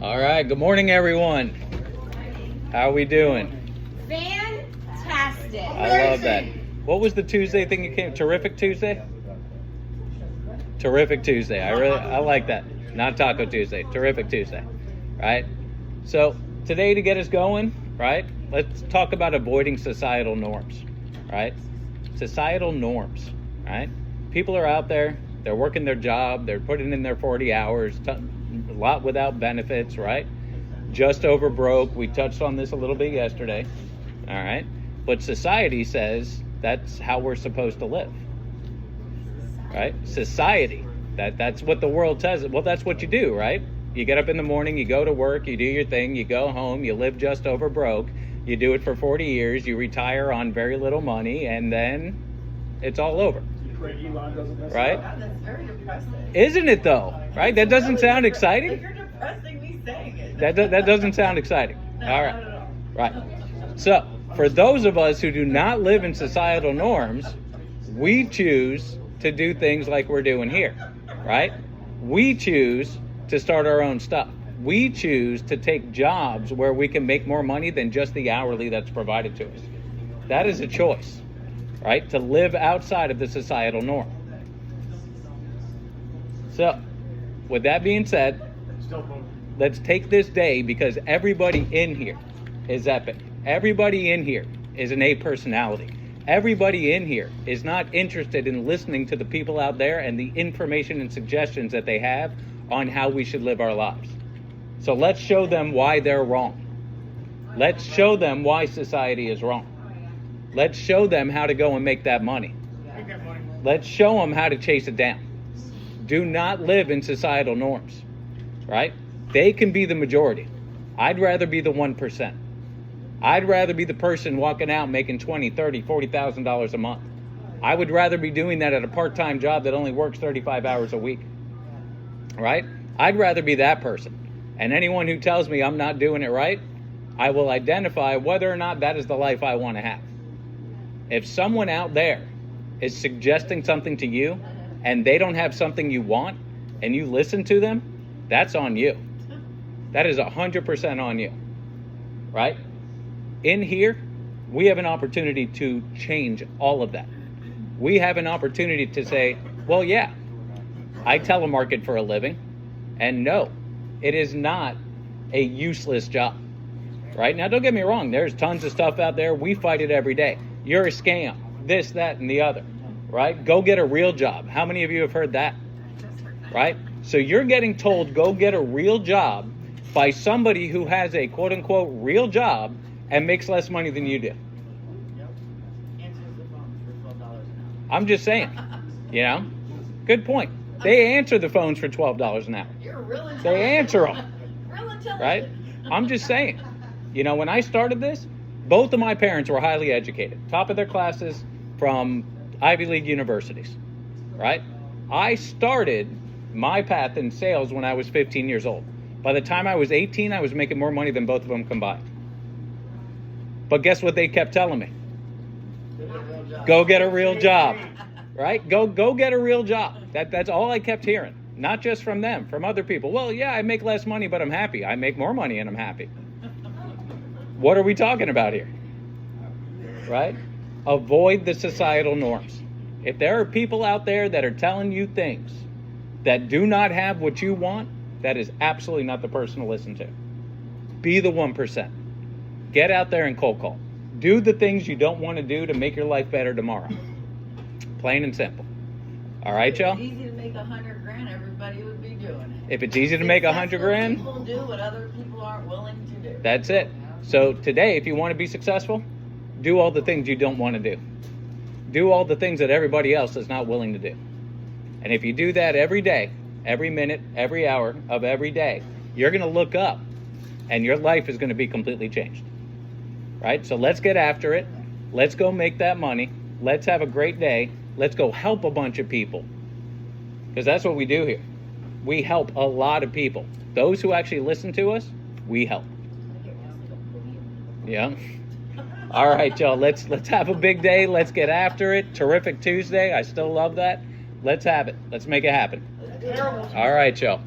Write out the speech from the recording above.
All right, good morning, everyone. How are we doing? Fantastic. I love that. What was the Tuesday thing you came? Terrific Tuesday? Terrific Tuesday. I like that. Not Taco Tuesday. Terrific Tuesday. Right? So today, to get us going, right? Let's talk about avoiding societal norms. Right? Societal norms. Right? People are out there. They're working their job. They're putting in their 40 hours. A lot without benefits. Right? Just over broke. We touched on this a little bit yesterday. All right? But society says that's how we're supposed to live. Right? Society. That's what the world says. Well, that's what you do, right? You get up in the morning, you go to work, you do your thing, you go home, you live just over broke, you do it for 40 years, you retire on very little money, and then it's all over. Right? That's very depressing. Isn't it though? Right? That doesn't sound exciting? You're depressing me saying it. That doesn't sound exciting. No, All right. not at all. Right. So, for those of us who do not live in societal norms, we choose to do things like we're doing here, right? We choose to start our own stuff. We choose to take jobs where we can make more money than just the hourly that's provided to us. That is a choice, right? To live outside of the societal norm. So, with that being said, let's take this day because everybody in here is epic. Everybody in here is an A personality. Everybody in here is not interested in listening to the people out there and the information and suggestions that they have on how we should live our lives. So let's show them why they're wrong. Let's show them why society is wrong. Let's show them how to go and make that money. Let's show them how to chase it down. Do not live in societal norms, right? They can be the majority. I'd rather be the 1%. I'd rather be the person walking out making $20,000, $30,000, $40,000 a month. I would rather be doing that at a part-time job that only works 35 hours a week, right? I'd rather be that person. And anyone who tells me I'm not doing it right, I will identify whether or not that is the life I want to have. If someone out there is suggesting something to you and they don't have something you want and you listen to them, that's on you. That is 100% on you, right? In here, we have an opportunity to change all of that. We have an opportunity to say, well, yeah, I telemarket for a living. And no, it is not a useless job. Right? Now, don't get me wrong. There's tons of stuff out there. We fight it every day. You're a scam. This, that, and the other. Right? Go get a real job. How many of you have heard that? Right? So you're getting told, go get a real job by somebody who has a quote-unquote real job and makes less money than you do. Answers the phone for $12 an hour. I'm just saying, you know, good point. They answer the phones for $12 an hour. You're real intelligent. They answer them, Real intelligent. right? I'm just saying, you know, when I started this, both of my parents were highly educated, top of their classes from Ivy League universities, right? I started my path in sales when I was 15 years old. By the time I was 18, I was making more money than both of them combined. But guess what they kept telling me? Go get a real job, right? Go get a real job. That's all I kept hearing. Not just from them, from other people. Well, yeah, I make less money, but I'm happy. I make more money and I'm happy. What are we talking about here? Right? Avoid the societal norms. If there are people out there that are telling you things that do not have what you want, that is absolutely not the person to listen to. Be the 1%. Get out there and cold call. Do the things you don't want to do to make your life better tomorrow. Plain and simple. All right, y'all? If it's easy to make $100,000, everybody would be doing it. If it's easy to make $100,000, People do what other people aren't willing to do. that's it. So today, if you want to be successful, do all the things you don't want to do. Do all the things that everybody else is not willing to do. And if you do that every day, every minute, every hour of every day, you're going to look up and your life is going to be completely changed. Right? So let's get after it. Let's go make that money. Let's have a great day. Let's go help a bunch of people. Because that's what we do here. We help a lot of people. Those who actually listen to us, we help. Yeah. All right, y'all. Let's have a big day. Let's get after it. Terrific Tuesday. I still love that. Let's have it. Let's make it happen. All right, y'all.